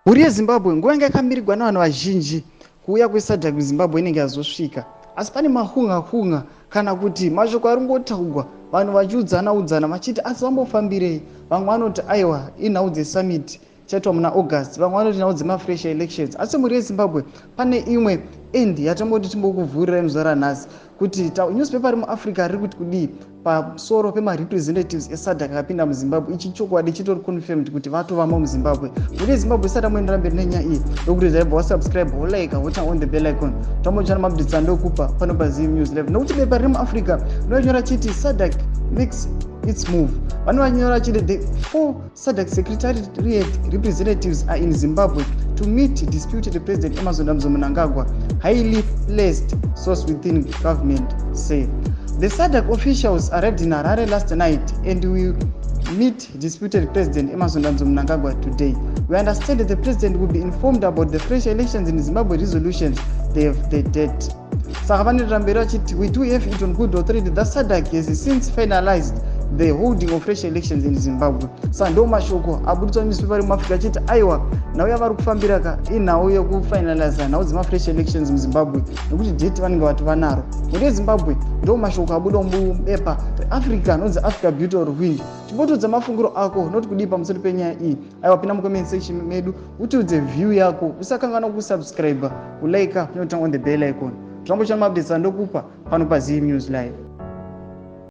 Mhuri yeZimbabwe nguva yanga yakamirirwa navanhu vazhinji kuuya kweSADC kuZimbabwe inenge yazosvika, asi pane mahunga kana kuti mashoko ari ngotaurwa vanhu vachiudzana vachiti asi vambofambirei. Vamwe vanoti aiwa inhau dzesummit chaitwa muna August, vamwe vanoti nhau dzemafresh elections. Asi mhuri yeZimbabwe pane imwe end yatamboti timbokuvhurirai muzuva ranhasi kuti newspaper riri muAfrica riri kuti kudii pamusoro pemarepresentatives eSADC akapinda muZimbabwe. Ichi chokwadi chitori confirmed kuti vatovamo muZimbabwe. Mhuri yeZimbabwe isati amboendera mberi nenyaya iyi yokuti zaibva wasubscribe wolike woturn on the bell icon tambochana mabhudhitsi andokupa pano paZim News Live, nokuti bepa riri muAfrica rinonyora chiti SADC makes its move. Vanonyora chiti the 4 SADC Secretariat representatives are in Zimbabwe to meet disputed President Emmerson Mnangagwa, highly placed source within government say. The SADC officials arrived in Harare last night and will meet disputed President Emmerson Mnangagwa today. We understand that the president will be informed about the fresh elections in Zimbabwe resolutions they have the date. Saka vanoenda mberi vachiti we do have it on good authority that SADC has since finalized the holding of fresh elections in Zimbabwe. Saka ndo mashoko abudzwa newspaper iri muAfrica achiti aiwa nhau yavari kufambira ka inhau yekufinaliza nhau dzemafresh elections muZimbabwe nekuti date vanenge vati vanaro. Mhuri yeZimbabwe ndo mashoko abuda mubepa reAfrica anonzi Africa Beauty or Wind. Chipotodza mafungiro ako noti kudii pamusoro penyaya iyi. Aiwa pinda mucomment section medu utiudze view yako, usakanganwa kusubscribe, kulike, noturn on the bell icon. Zvambochana mabhudhitsi andokupa pano paZim News Live.